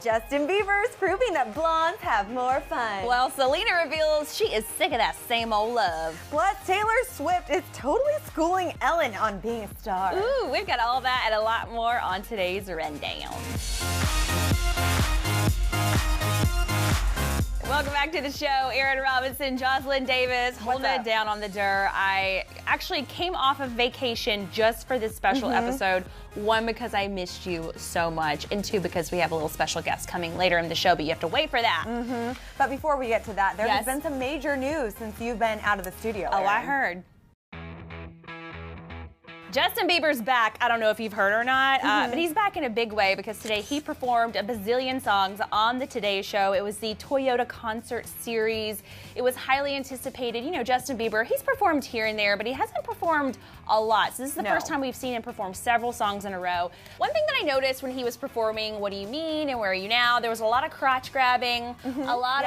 Justin Bieber's proving that blondes have more fun. Well, Selena reveals she is sick of that same old love. Plus, Taylor Swift is totally schooling Ellen on being a star. Ooh, we've got all that and a lot more on today's Rundown. Welcome back to the show. Aaron Robinson, Jocelyn Davis, holding it down on the Dur. I actually came off of vacation just for this special episode. One, because I missed you so much, and two, because we have a little special guest coming later in the show, but you have to wait for that. But before we get to that, there has been some major news since you've been out of the studio. Oh, Aaron. I heard. Justin Bieber's back. I don't know if you've heard or not, but he's back in a big way because today he performed a bazillion songs on the Today Show. It was the Toyota Concert Series. It was highly anticipated. You know, Justin Bieber, he's performed here and there, but he hasn't performed a lot. So this is the first time we've seen him perform several songs in a row. One thing that I noticed when he was performing What Do You Mean and Where Are You Now, there was a lot of crotch grabbing, a lot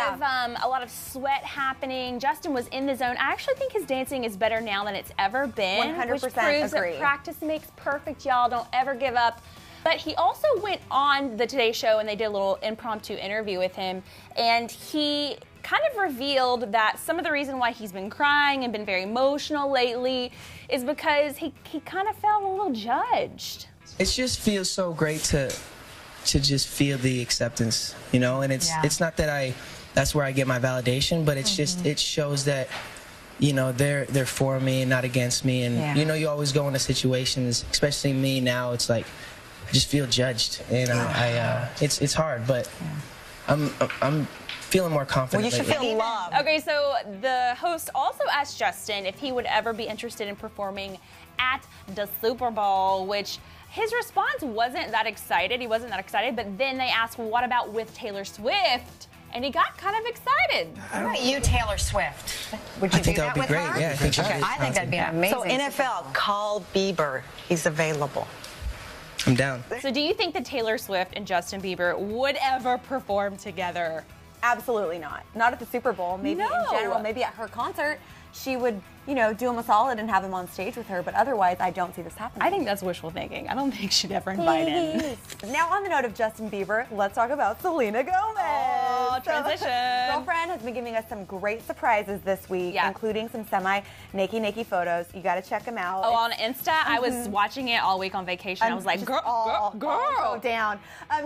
of sweat happening. Justin was in the zone. I actually think his dancing is better now than it's ever been. 100% which proves agree. that practice makes perfect, y'all. Don't ever give up. But he also went on the Today Show and they did a little impromptu interview with him, and he kind of revealed that some of the reason why he's been crying and been very emotional lately is because he kind of felt a little judged. It just feels so great to just feel the acceptance, you know, and it's not that that's where I get my validation, but it's just, it shows that, you know, they're for me and not against me. And you know, you always go into situations, especially me now, it's like I just feel judged, and it's hard, but I'm feeling more confident. Well, you should feel loved. Okay, so the host also asked Justin if he would ever be interested in performing at the Super Bowl, which his response wasn't that excited. He wasn't that excited, but then they asked, well, what about with Taylor Swift? And he got kind of excited. What about you, Taylor Swift? Would you I think do that that would be with great. her? Yeah, I think I think that'd be amazing. So NFL, call Bieber. He's available. I'm down. So do you think that Taylor Swift and Justin Bieber would ever perform together? Absolutely not. Not at the Super Bowl. Maybe in general, maybe at her concert, she would, you know, do him a solid and have him on stage with her. But otherwise, I don't see this happening. I think that's wishful thinking. I don't think she'd ever invite him. Now, on the note of Justin Bieber, let's talk about Selena Gomez. Oh, transition. Girlfriend has been giving us some great surprises this week, including some semi-naked photos. You got to check them out. Oh, on Insta? I was watching it all week on vacation. I was like, girl. Go down.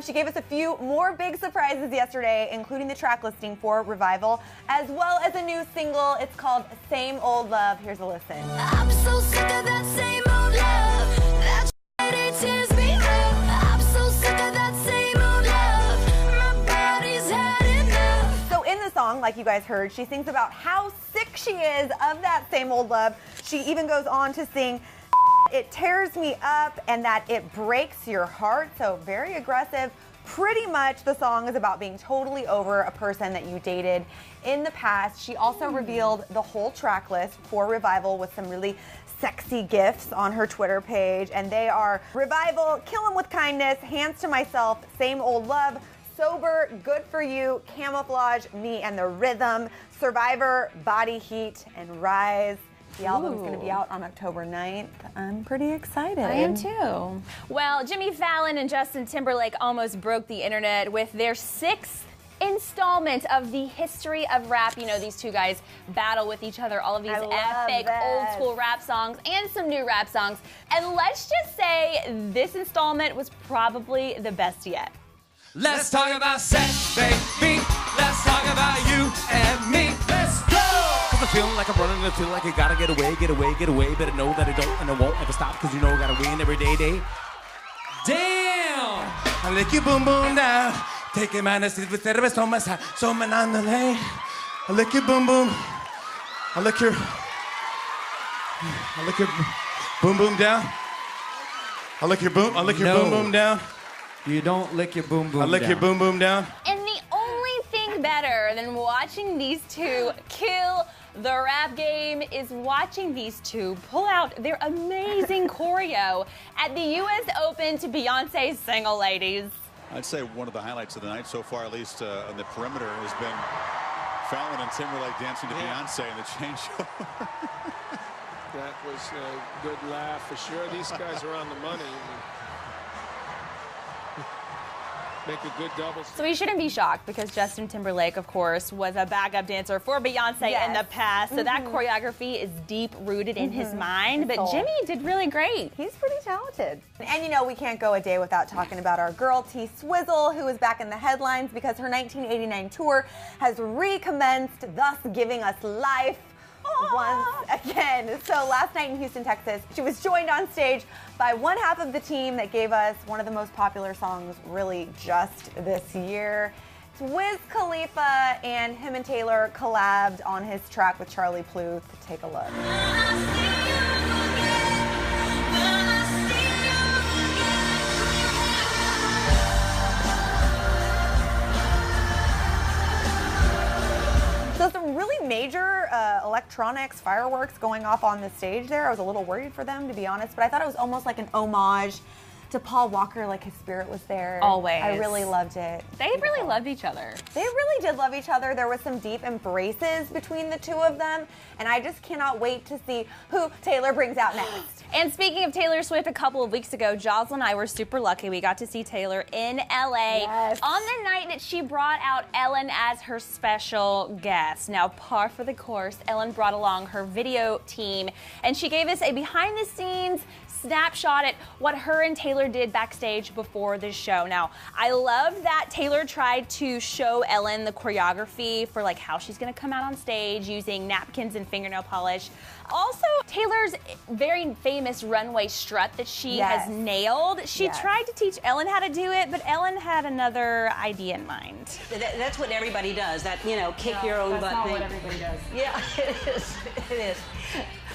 She gave us a few more big surprises yesterday, including the track listing for Revival, as well as a new single. It's called Same Old Love. Here's a listen. I'm so sick of that same old love. That shit, it tears me up. I'm so sick of that same old love. My body's had enough. So in the song, like you guys heard, she sings about how sick she is of that same old love. She even goes on to sing, it tears me up, and that it breaks your heart. So very aggressive. Pretty much the song is about being totally over a person that you dated in the past. She also revealed the whole track list for Revival with some really sexy gifts on her Twitter page, and they are Revival, Kill 'Em With Kindness, Hands to Myself, Same Old Love, Sober, Good For You, Camouflage, Me and the Rhythm, Survivor, Body Heat, and Rise. The album's going to be out on October 9th. I'm pretty excited. I am too. Well, Jimmy Fallon and Justin Timberlake almost broke the internet with their 6th installment of the history of rap. You know, these two guys battle with each other, all of these epic old school rap songs and some new rap songs. And let's just say this installment was probably the best yet. Let's talk about sex, baby. Let's talk about you and me. Let's go! Cause I feel like I'm running, I feel like I gotta get away, get away, get away. Better know that I don't and I won't ever stop, cause you know I gotta win every day. Damn! I lick your boom boom down. Take it, man, it's with the on my side. So man on the lane. I lick your boom boom. I lick your boom boom down. I lick your boom boom down. You don't lick your boom boom down. I lick your boom boom down. And the only thing better than watching these two kill the rap game is watching these two pull out their amazing choreo at the U.S. Open to Beyonce's Single Ladies. I'd say one of the highlights of the night so far, at least on the perimeter, has been Fallon and Timberlake dancing to Beyonce in the changeover. That was a good laugh for sure. These guys are on the money. make a good double. So we shouldn't be shocked because Justin Timberlake, of course, was a backup dancer for Beyonce in the past. So that choreography is deep rooted in his mind. But Jimmy did really great. He's pretty talented. And you know, we can't go a day without talking about our girl T Swizzle, who is back in the headlines because her 1989 tour has recommenced, thus giving us life once again. So last night in Houston, Texas, she was joined on stage by one half of the team that gave us one of the most popular songs really just this year. It's Wiz Khalifa, and him and Taylor collabed on his track with Charlie Puth. Take a look. So some really major electronics, fireworks going off on the stage there. I was a little worried for them, to be honest, but I thought it was almost like an homage to Paul Walker, like his spirit was there. Always. I really loved it. They really loved each other. They really did love each other. There was some deep embraces between the two of them, and I just cannot wait to see who Taylor brings out next. And speaking of Taylor Swift, a couple of weeks ago, Jocelyn and I were super lucky. We got to see Taylor in LA on the night that she brought out Ellen as her special guest. Now, par for the course, Ellen brought along her video team, and she gave us a behind-the-scenes snapshot at what her and Taylor did backstage before the show. Now, I love that Taylor tried to show Ellen the choreography for like how she's gonna come out on stage using napkins and fingernail polish. Also, Taylor's very famous runway strut that she has nailed. She tried to teach Ellen how to do it, but Ellen had another idea in mind. That's what everybody does, that, you know, kick your own butt thing. That's not what everybody does. Yeah, it is. It is.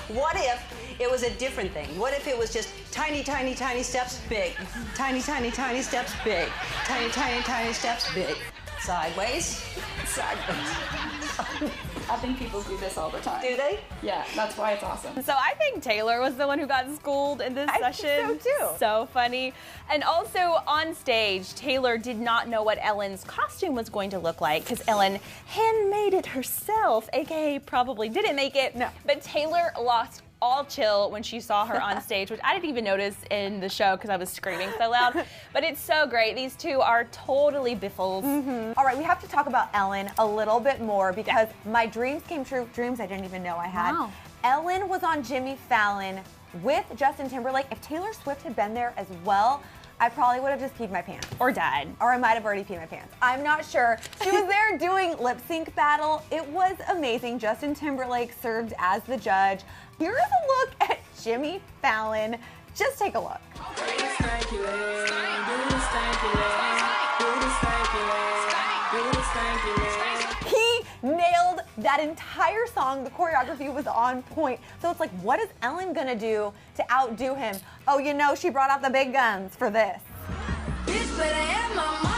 What if it was a different thing? What if it was just tiny, tiny, tiny steps, big. Tiny, tiny, tiny steps, big. Tiny, tiny, tiny steps, big. Sideways. Sideways. I think people do this all the time. Do they? Yeah, that's why it's awesome. So I think Taylor was the one who got schooled in this session. I think so too. So funny. And also on stage, Taylor did not know what Ellen's costume was going to look like because Ellen handmade it herself, aka probably didn't make it. No. But Tayller lost all chill when she saw her on stage, which I didn't even notice in the show because I was screaming so loud. But it's so great. These two are totally biffles. All right, we have to talk about Ellen a little bit more because my dreams came true. Dreams I didn't even know I had. Wow. Ellen was on Jimmy Fallon with Justin Timberlake. If Taylor Swift had been there as well, I probably would have just peed my pants. Or died. Or I might have already peed my pants. I'm not sure. She was there doing lip sync battle. It was amazing. Justin Timberlake served as the judge. Here's a look at Jimmy Fallon. Just take a look. He nailed that entire song. The choreography was on point. So it's like, what is Ellen gonna do to outdo him? Oh, you know, she brought out the big guns for this. Bitch better have my money.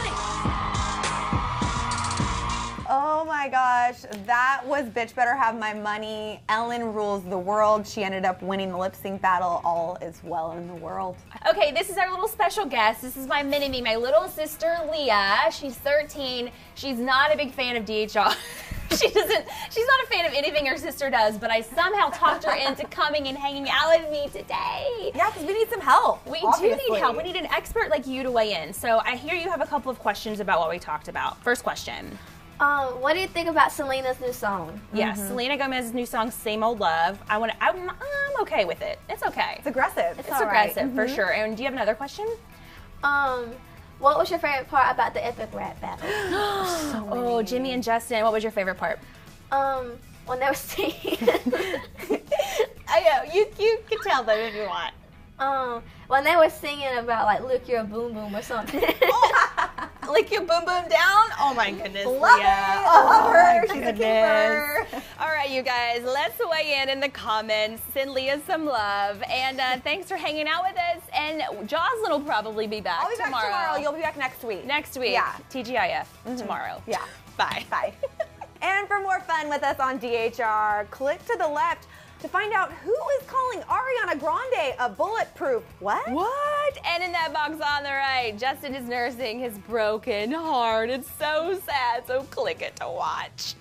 Oh my gosh, that was Bitch Better Have My Money. Ellen rules the world. She ended up winning the lip sync battle. All is well in the world. Okay, this is our little special guest. This is my mini-me, my little sister, Leah. She's 13. She's not a big fan of DHR. She's not a fan of anything her sister does, but I somehow talked her into coming and hanging out with me today. Yeah, because we need some help. We do need help. We need an expert like you to weigh in. So I hear you have a couple of questions about what we talked about. First question. What do you think about Selena's new song? Yes, Selena Gomez's new song, Same Old Love. I'm okay with it. It's okay. It's aggressive. It's aggressive, for sure. And do you have another question? What was your favorite part about the epic rap battle? Oh, Jimmy and Justin, what was your favorite part? When they were singing. I know, you can tell them if you want. When they were singing about like lick your boom boom or something. Lick your boom boom down? Oh my goodness. Love it. Love her. She's a keeper. All right, you guys, let's weigh in the comments. Send Leah some love. And thanks for hanging out with us. And Jocelyn will probably be back I'll be tomorrow. back tomorrow. You'll be back next week. Next week. Yeah. TGIF tomorrow. Yeah. Bye. Bye. And for more fun with us on DHR, click to the left to find out who is calling Ariana Grande a bulletproof. What? What? And in that box on the right, Justin is nursing his broken heart. It's so sad, so click it to watch.